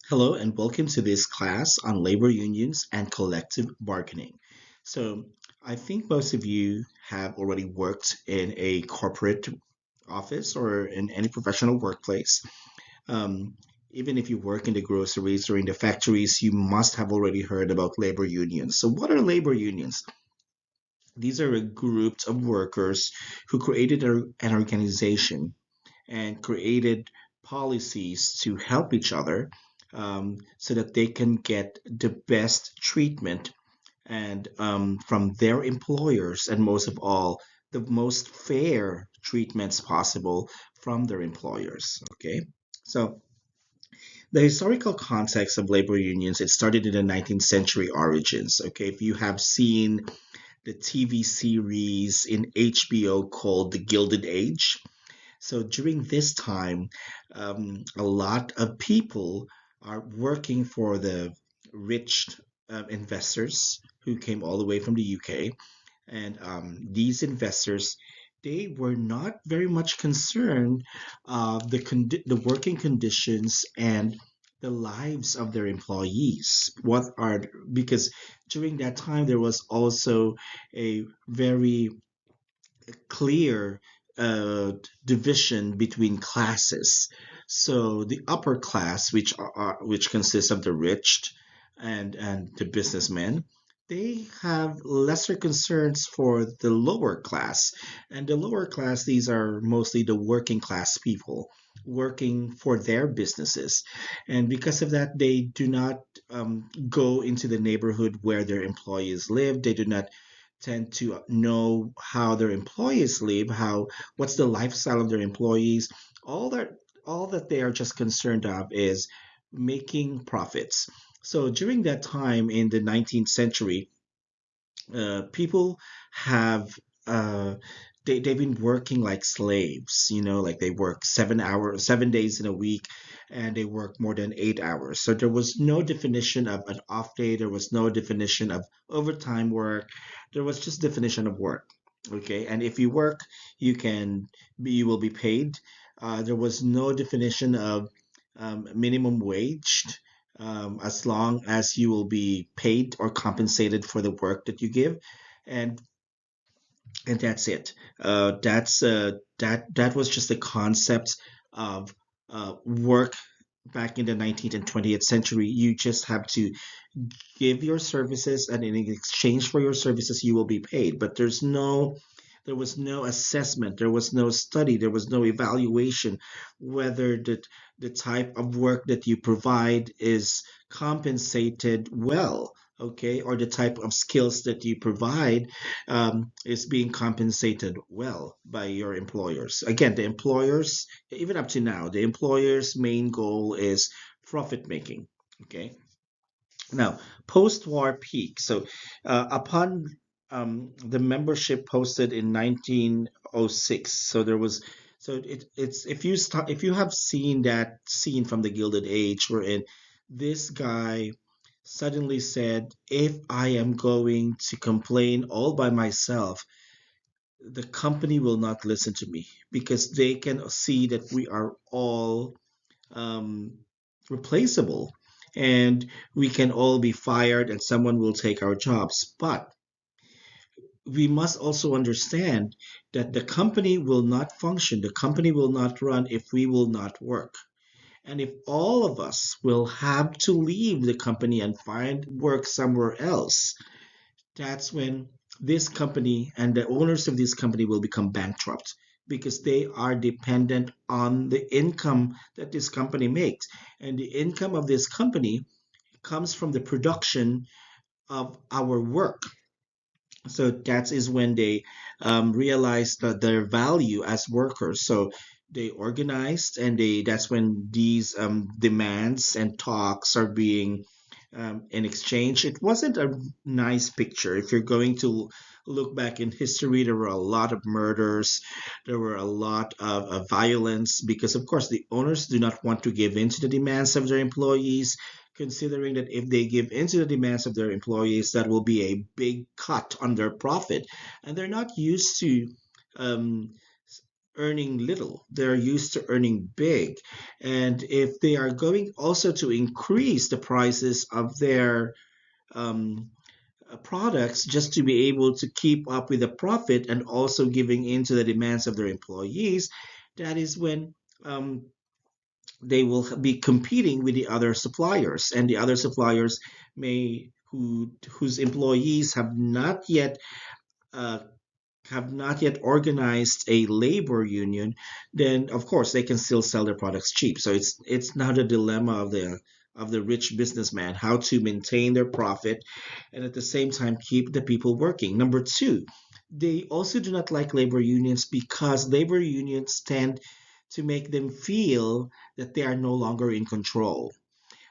Hello and welcome to this class on labor unions and collective bargaining. So, I think most of you have already worked in a corporate office or in any professional workplace. Um, Even if you work in the groceries or in the factories, you must have already heard about labor unions. So, what are labor unions? These are a group of workers who created an organization and created policies to help each other so that they can get the best treatment and from their employers, and most of all, the most fair treatments possible from their employers. Okay, so the historical context of labor unions, it started in the 19th century origins. Okay, if you have seen the TV series in HBO called The Gilded Age, so during this time, a lot of people are working for the rich investors who came all the way from the UK, and these investors, they were not very much concerned of the working conditions and the lives of their employees. What are Because during that time there was also a very clear uh, division between classes. So the upper class, which consists of the rich and the businessmen, they have lesser concerns for the lower class. And the lower class, these are mostly the working class people working for their businesses. And because of that, they do not go into the neighborhood where their employees live. They do not tend to know how their employees live, how what's the lifestyle of their employees. All that all that they are just concerned of is making profits. So during that time in the 19th century, people have they've been working like slaves, like they work 7 hours 7 days in a week, and they work more than 8 hours. So there was no definition of an off day, there was no definition of overtime work, there was just definition of work. Okay, and if you work, you will be paid. There was no definition of minimum wage, as long as you will be paid or compensated for the work that you give, and that's it. That was just the concept of work back in the 19th and 20th century. You just have to give your services, and in exchange for your services, you will be paid. But there was no assessment, there was no study, there was no evaluation whether the type of work that you provide is compensated well, okay, or the type of skills that you provide is being compensated well by your employers. Again, the employers, even up to now, the employer's main goal is profit making. Okay, now, post-war peak. So, upon the membership posted in 1906, so there was, so it's if you have seen that scene from the Gilded Age, wherein this guy suddenly said, "If I am going to complain all by myself, the company will not listen to me because they can see that we are all um, replaceable, and we can all be fired and someone will take our jobs. But we must also understand that the company will not function, the company will not run if we will not work. And if all of us will have to leave the company and find work somewhere else, that's when this company and the owners of this company will become bankrupt because they are dependent on the income that this company makes. And the income of this company comes from the production of our work. So that is when they realized that their value as workers. So they organized, and that's when these demands and talks are being in exchange. It wasn't a nice picture. If you're going to look back in history, there were a lot of murders, there were a lot of violence, because, of course, the owners do not want to give in to the demands of their employees, considering that if they give in to the demands of their employees, that will be a big cut on their profit. And they're not used to um, earning little. They're used to earning big. And if they are going also to increase the prices of their um, products just to be able to keep up with the profit and also giving in to the demands of their employees, that is when um, they will be competing with the other suppliers, and the other suppliers may whose employees uh, have not yet organized a labor union, then of course they can still sell their products cheap. So it's not a dilemma of the rich businessman how to maintain their profit and at the same time keep the people working. Number two, they also do not like labor unions because labor unions tend to make them feel that they are no longer in control.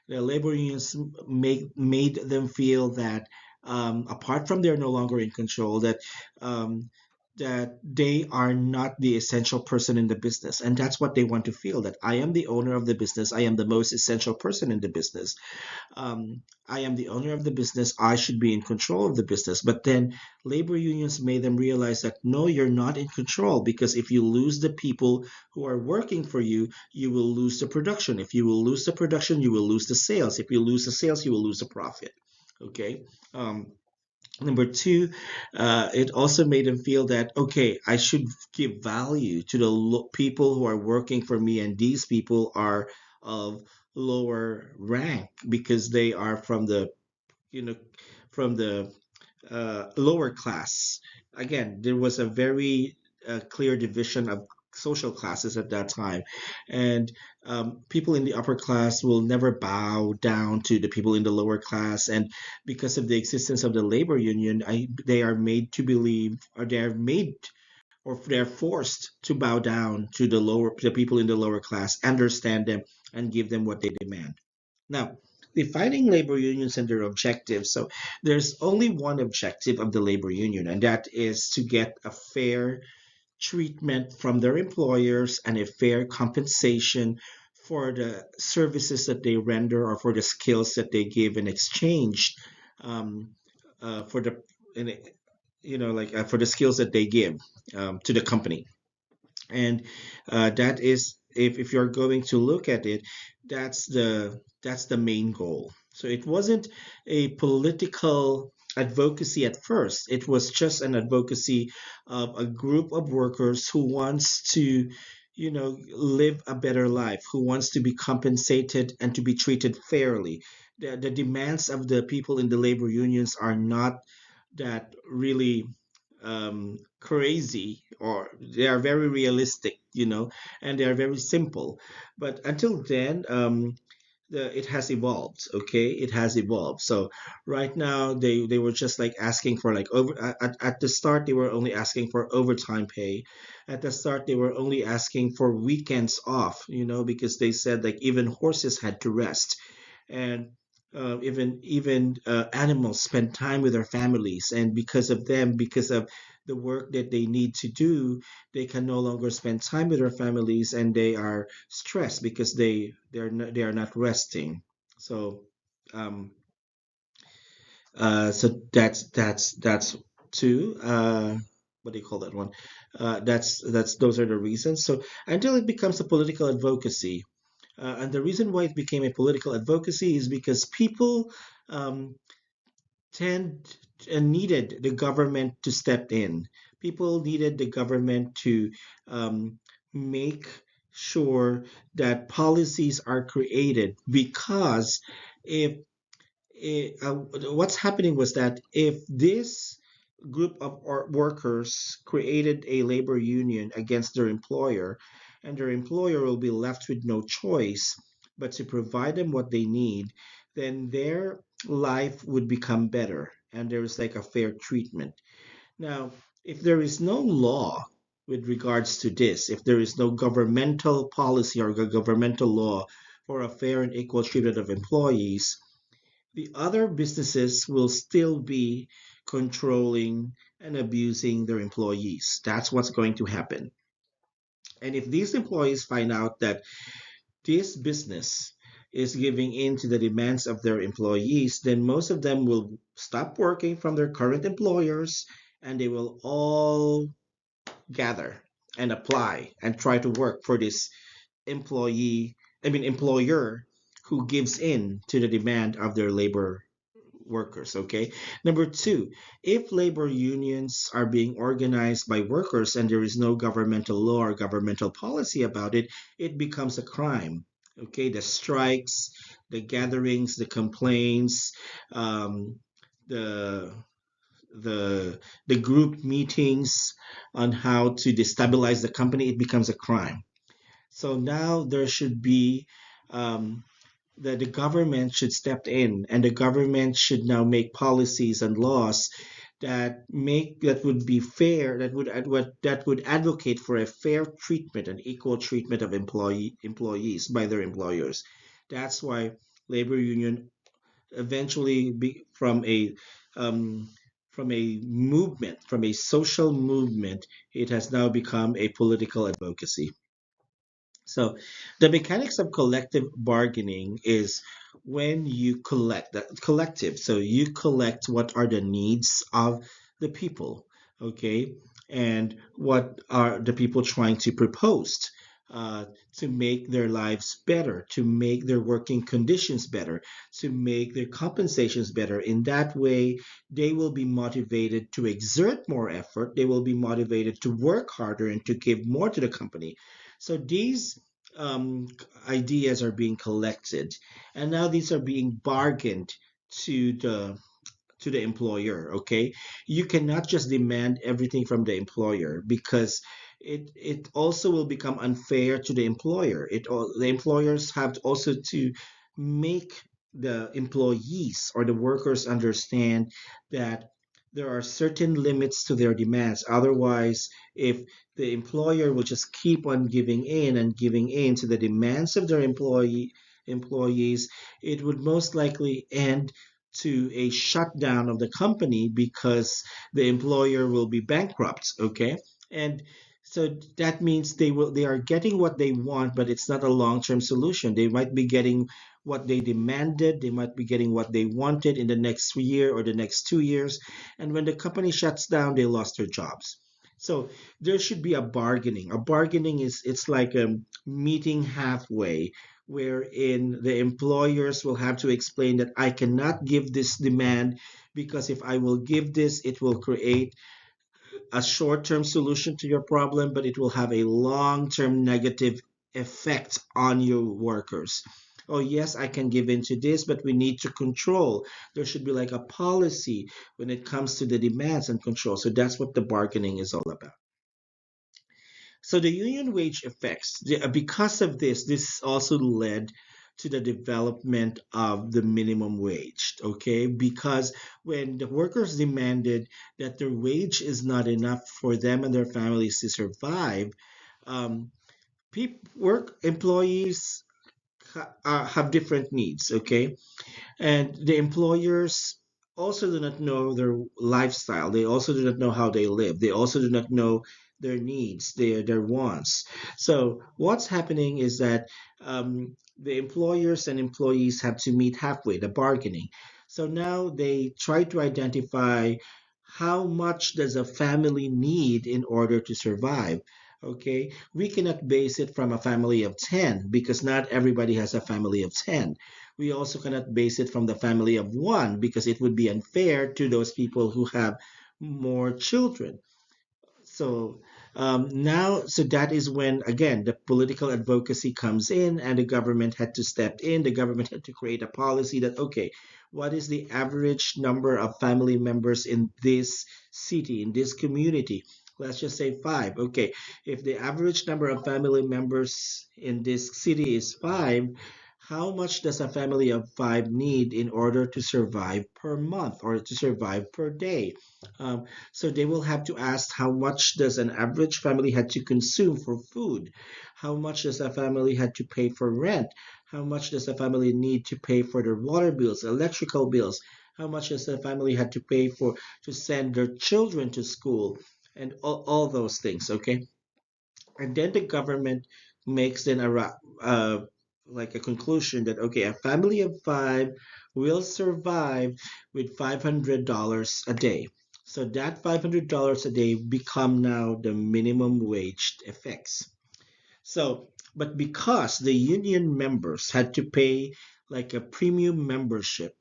The labor unions made them feel that apart from they're no longer in control, um, that they are not the essential person in the business, and that's what they want to feel, that I am the owner of the business, I am the most essential person in the business, I am the owner of the business. I should be in control of the business. But then labor unions made them realize that no, you're not in control because if you lose the people who are working for you, you will lose the production. If you will lose the production, you will lose the sales. If you lose the sales, you will lose the profit. Okay. Um, Number two, it also made them feel that, okay, I should give value to the people who are working for me, and these people are of lower rank because they are from the, you know, from the lower class. Again, there was a very clear division of social classes at that time. And people in the upper class will never bow down to the people in the lower class. And because of the existence of the labor union, they are made to believe, or they are made, or they're forced to bow down to the people in the lower class, understand them, and give them what they demand. Now, defining labor unions and their objectives. So there's only one objective of the labor union, and that is to get a fair treatment from their employers and a fair compensation for the services that they render or for the skills that they give in exchange um, for the in, like for the skills that they give to the company. And that is, if you're going to look at it, that's the main goal. So it wasn't a political advocacy at first. It was just an advocacy of a group of workers who wants to, live a better life, who wants to be compensated and to be treated fairly. The demands of the people in the labor unions are not that really crazy, or they are very realistic, and they are very simple. But until then, it has evolved. Okay, it has evolved. So right now, they were just like asking for like at the start they were only asking for overtime pay. At the start they were only asking for weekends off, because they said like even horses had to rest, and even animals spend time with their families, and because of them, because of the work that they need to do, they can no longer spend time with their families, and they are stressed because they are not resting. So um so that's two. What do you call that one? That's those are the reasons. So until it becomes a political advocacy, and the reason why it became a political advocacy is because people um, tend needed the government to step in. People needed the government to um, make sure that policies are created, because if what's happening was that if this group of workers created a labor union against their employer, and their employer will be left with no choice but to provide them what they need, then their life would become better and there's like a fair treatment. Now, if there is no law with regards to this, if there is no governmental policy or governmental law for a fair and equal treatment of employees, the other businesses will still be controlling and abusing their employees. That's what's going to happen. And if these employees find out that this business is giving in to the demands of their employees, then most of them will stop working from their current employers, and they will all gather and apply and try to work for this employee, I mean employer, who gives in to the demand of their labor workers. Okay. Number two, if labor unions are being organized by workers and there is no governmental law or governmental policy about it, it becomes a crime. Okay. The strikes, the gatherings, the complaints, um, the the the group meetings on how to destabilize the company, it becomes a crime. So now there should be, um, the government should step in, and the government should now make policies and laws that would be fair, that would advocate for a fair treatment and equal treatment of employees by their employers. That's why labor union eventually um, from a movement, from a social movement, it has now become a political advocacy. So the mechanics of collective bargaining is when you collect that collective. So you collect what are the needs of the people, okay, and what are the people trying to propose, uh, to make their lives better, to make their working conditions better, to make their compensations better. In that way, they will be motivated to exert more effort. They will be motivated to work harder and to give more to the company. So these, um, ideas are being collected, and now these are being bargained to the employer. Okay, you cannot just demand everything from the employer, because it also will become unfair to the employer. The employers have also to make the employees or the workers understand that there are certain limits to their demands. Otherwise, if the employer will just keep on giving in and giving in to the demands of their employees, it would most likely end to a shutdown of the company, because the employer will be bankrupt. Okay, and so that means they are getting what they want, but it's not a long-term solution. They might be getting what they demanded, they might be getting what they wanted in the next year or the next 2 years, and when the company shuts down, they lost their jobs. So there should be a bargaining. A bargaining is, it's like a meeting halfway, wherein the employers will have to explain that I cannot give this demand, because if I will give this, it will create a short term solution to your problem, but it will have a long term negative effect on your workers. Oh, yes, I can give in to this, but we need to control. There should be like a policy when it comes to the demands and control. So that's what the bargaining is all about. So the union wage effects, because of this, this also led to the development of the minimum wage. Okay, because when the workers demanded that their wage is not enough for them and their families to survive, um, work employees have different needs. Okay, and the employers also do not know their lifestyle. They also do not know how they live. They also do not know their needs, their wants. So what's happening is that, the employers and employees have to meet halfway, the bargaining. So now they try to identify how much does a family need in order to survive. Okay, we cannot base it from a family of 10, because not everybody has a family of 10. We also cannot base it from the family of one, because it would be unfair to those people who have more children. So so that is when, again, the political advocacy comes in, and the government had to step in. The government had to create a policy that, okay, what is the average number of family members in this city, in this community? Let's just say five. Okay, if the average number of family members in this city is five, how much does a family of five need in order to survive per month or to survive per day? Um, so they will have to ask, how much does an average family had to consume for food? How much does a family had to pay for rent? How much does a family need to pay for their water bills, electrical bills? How much does a family had to pay for to send their children to school? And all those things, okay? And then the government makes then like a conclusion that, okay, a family of five will survive with $500 a day. So that $500 a day become now the minimum wage effects. So, but because the union members had to pay like a premium membership,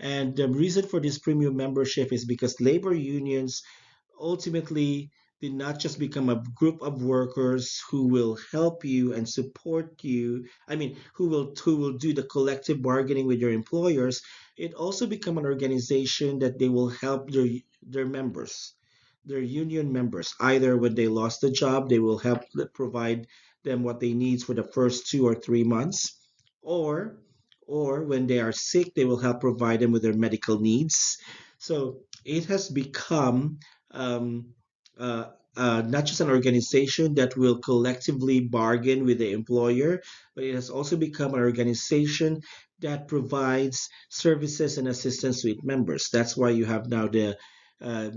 and the reason for this premium membership is because labor unions ultimately did not just become a group of workers who will help you and support you. I mean, who will do the collective bargaining with your employers. It also become an organization that they will help their members, their union members. Either when they lost the job, they will help provide them what they need for the first 2 or 3 months, or when they are sick, they will help provide them with their medical needs. So it has become um, uh, not just an organization that will collectively bargain with the employer, but it has also become an organization that provides services and assistance to its members. That's why you have now uh,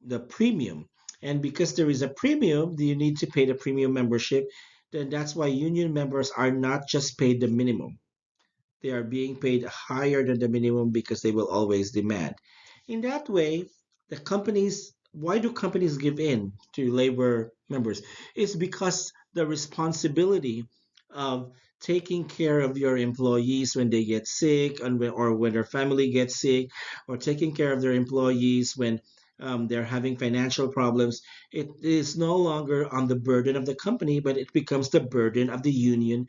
the premium. And because there is a premium, you need to pay the premium membership. Then that's why union members are not just paid the minimum, they are being paid higher than the minimum because they will always demand. In that way, why do companies give in to labor members? It's because the responsibility of taking care of your employees when they get sick or when their family gets sick, or taking care of their employees when they're having financial problems, it is no longer on the burden of the company, but it becomes the burden of the union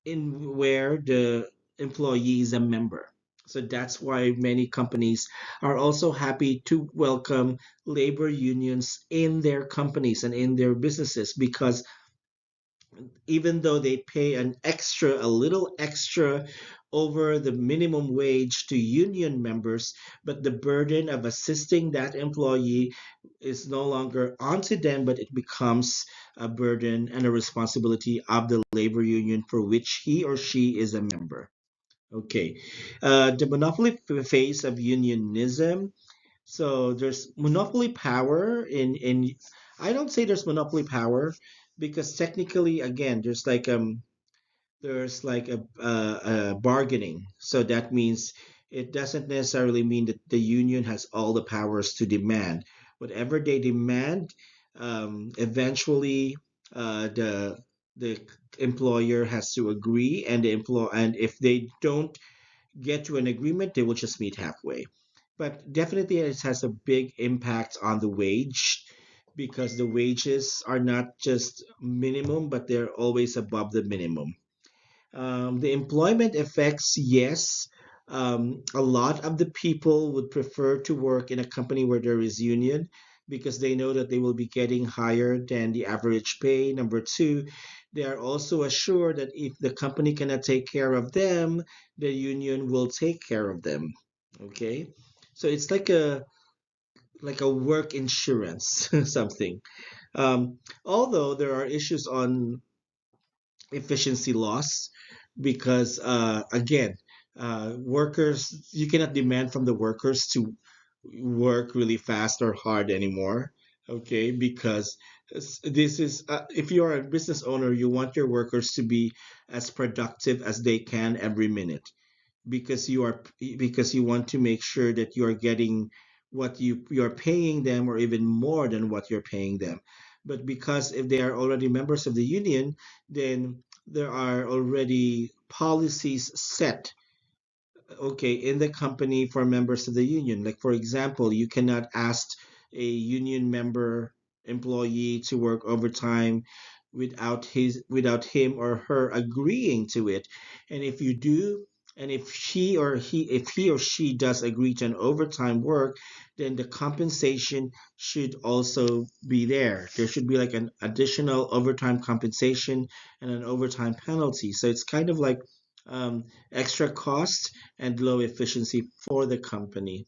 in where the employee is a member. So that's why many companies are also happy to welcome labor unions in their companies and in their businesses, because even though they pay a little extra over the minimum wage to union members, but the burden of assisting that employee is no longer onto them, but it becomes a burden and a responsibility of the labor union for which he or she is a member. Okay. The monopoly phase of unionism. So there's monopoly power in I don't say there's monopoly power, because technically, again, there's like a bargaining. So that means it doesn't necessarily mean that the union has all the powers to demand whatever they demand. Eventually, the employer has to agree, and if they don't get to an agreement, they will just meet halfway. But definitely, it has a big impact on the wage, because the wages are not just minimum, but they're always above the minimum. The employment effects, yes. A lot of the people would prefer to work in a company where there is union, because they know that they will be getting higher than the average pay. Number two, they are also assured that if the company cannot take care of them, the union will take care of them. Okay, so it's like a work insurance something. Although there are issues on efficiency loss, because again, workers, you cannot demand from the workers to work really fast or hard anymore. Okay, because this is if you're a business owner, you want your workers to be as productive as they can every minute, because you want to make sure that you're getting what you're paying them, or even more than what you're paying them. But because if they are already members of the union, then there are already policies set, okay, in the company for members of the union. Like, for example, you cannot ask a union member employee to work overtime without him or her agreeing to it. And if you do, and if he or she does agree to an overtime work, then the compensation should also be there. There should be like an additional overtime compensation and an overtime penalty. So it's kind of like extra cost and low efficiency for the company.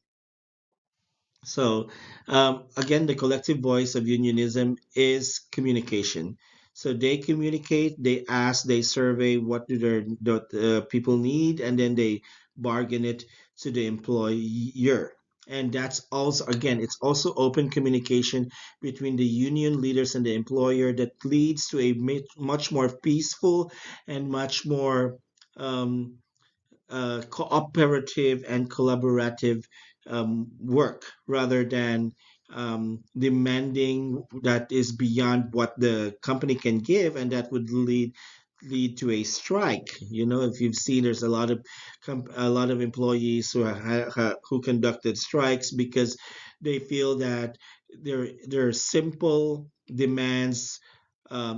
So, again, the collective voice of unionism is communication. So they communicate, they ask, they survey what do the people need, and then they bargain it to the employer. And that's also, again, it's also open communication between the union leaders and the employer that leads to a much more peaceful and much more um, cooperative and collaborative work, rather than demanding that is beyond what the company can give, and that would lead to a strike. You know, if you've seen, there's a lot of a lot of employees who conducted strikes because they feel that their simple demands,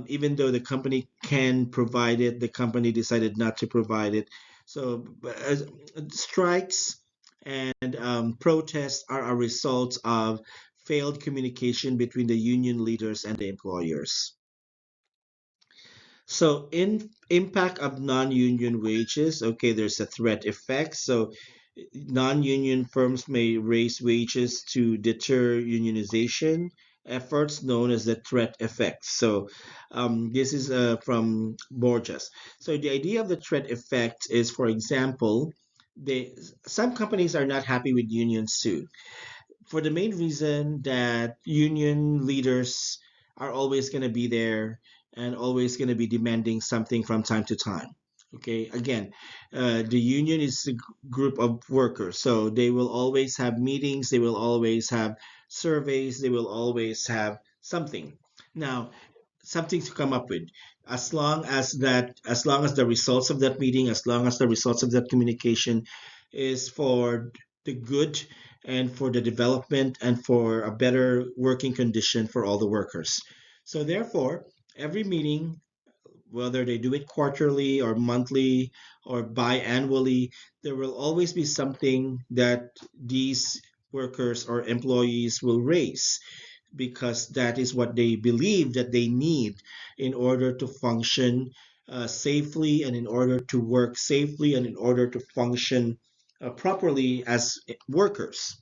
even though the company can provide it, the company decided not to provide it. So strikes and protests are a result of failed communication between the union leaders and the employers. So, in impact of non-union wages, okay, there's a threat effect. So, non-union firms may raise wages to deter unionization efforts, known as the threat effect. So, this is from Borges. So, the idea of the threat effect is, for example, they some companies are not happy with unions too, for the main reason that union leaders are always going to be there and always going to be demanding something from time to time. Okay, again, the union is a group of workers, so they will always have meetings, they will always have surveys, they will always have something. Now, something to come up with. As long as the results of that meeting, as long as the results of that communication is for the good and for the development and for a better working condition for all the workers. So therefore, every meeting, whether they do it quarterly or monthly or biannually, there will always be something that these workers or employees will raise, because that is what they believe that they need in order to function safely, and in order to work safely, and in order to function properly as workers.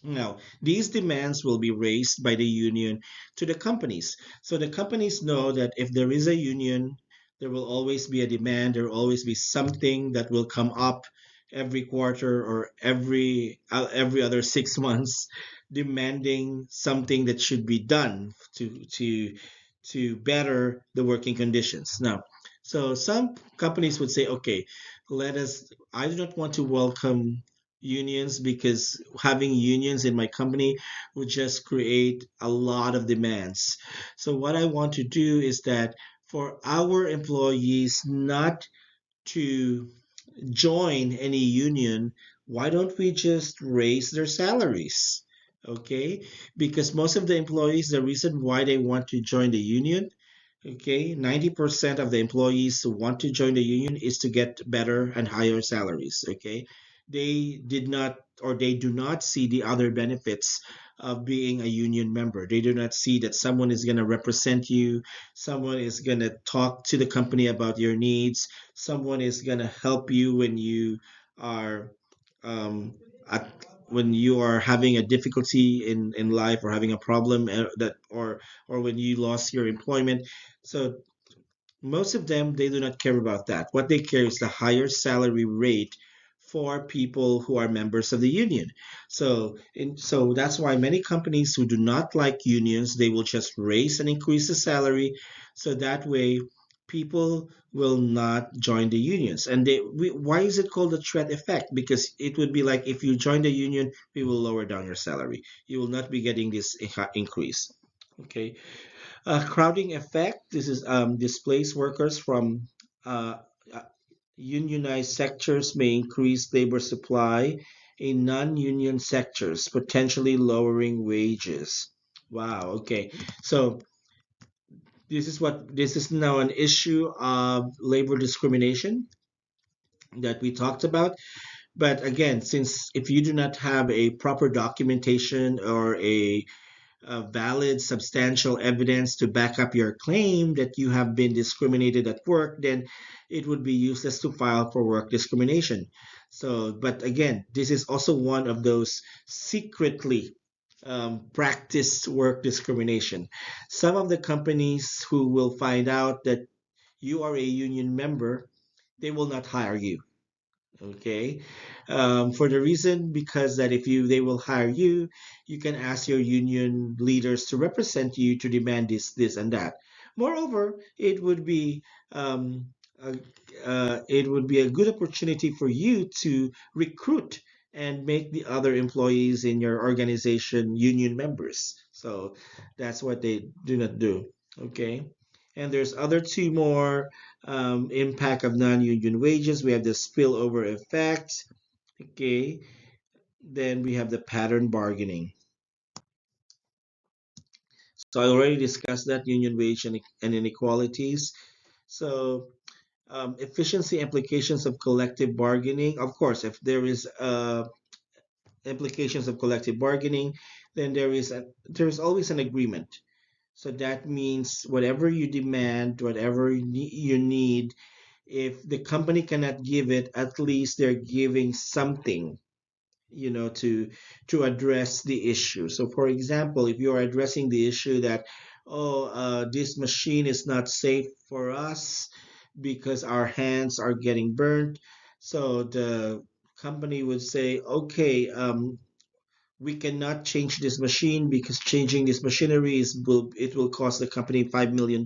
Now, these demands will be raised by the union to the companies. So the companies know that if there is a union, there will always be a demand, there will always be something that will come up every quarter or every other 6 months, demanding something that should be done to better the working conditions. Now, so some companies would say, okay, let us I do not want to welcome unions, because having unions in my company would just create a lot of demands. So what I want to do is that for our employees not to join any union, why don't we just raise their salaries? Okay, because most of the employees, the reason why they want to join the union, okay, 90% of the employees who want to join the union is to get better and higher salaries. Okay, they did not, or they do not see the other benefits of being a union member. They do not see that someone is going to represent you, someone is going to talk to the company about your needs, someone is going to help you when you are um, at, when you are having a difficulty in life, or having a problem that or when you lost your employment. So most of them, they do not care about that. What they care is the higher salary rate for people who are members of the union. So that's why many companies who do not like unions, they will just raise and increase the salary, so that way people will not join the unions. And why is it called the threat effect? Because it would be like, if you join the union, we will lower down your salary. You will not be getting this increase. Okay. Crowding effect. This is displaced workers from uh, uh, unionized sectors may increase labor supply in non-union sectors, potentially lowering wages. Wow. Okay. So this is now an issue of labor discrimination that we talked about. But again, since if you do not have a proper documentation or a valid, substantial evidence to back up your claim that you have been discriminated at work, then it would be useless to file for work discrimination. So, but again, this is also one of those secretly practiced work discrimination. Some of the companies who will find out that you are a union member, they will not hire you. Okay, for the reason, because that if you they will hire you, you can ask your union leaders to represent you to demand this and that. Moreover, um, a, it would be a good opportunity for you to recruit and make the other employees in your organization union members. So that's what they do not do. Okay. And there's other two more impact of non-union wages. We have the spillover effect. Okay. Then we have the pattern bargaining. So I already discussed that union wage and inequalities. So efficiency implications of collective bargaining. Of course, if there is implications of collective bargaining, then there's always an agreement. So that means whatever you demand, whatever you need, if the company cannot give it, at least they're giving something, to address the issue. So for example, if you're addressing the issue that, this machine is not safe for us because our hands are getting burnt, so the company would say, okay, we cannot change this machine because changing this machinery will cost the company $5 million.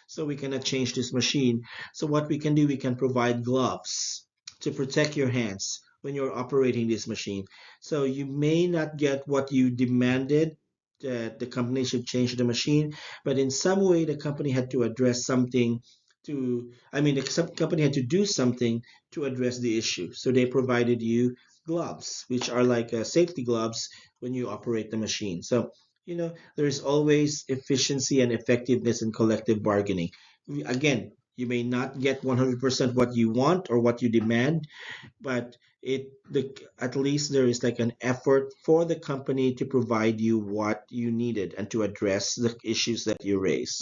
So we cannot change this machine. So what we can do, we can provide gloves to protect your hands when you're operating this machine. So you may not get what you demanded, that the company should change the machine, but in some way the company had to address something to, I mean, the company had to do something to address the issue. So they provided you gloves, which are like safety gloves when you operate the machine. So, there's always efficiency and effectiveness in collective bargaining. Again, you may not get 100% what you want or what you demand, but at least there is like an effort for the company to provide you what you needed and to address the issues that you raise.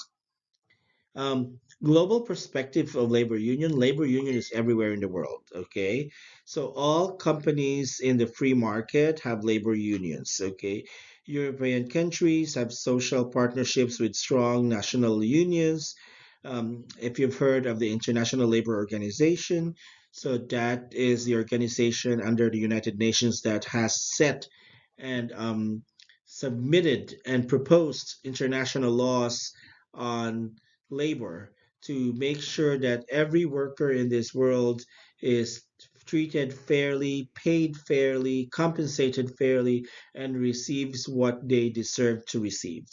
Global perspective of labor union is everywhere in the world. Okay, so all companies in the free market have labor unions. Okay, European countries have social partnerships with strong national unions. If you've heard of the International Labor Organization, so that is the organization under the United Nations that has set and submitted and proposed international laws on labor to make sure that every worker in this world is treated fairly, paid fairly, compensated fairly, and receives what they deserve to receive.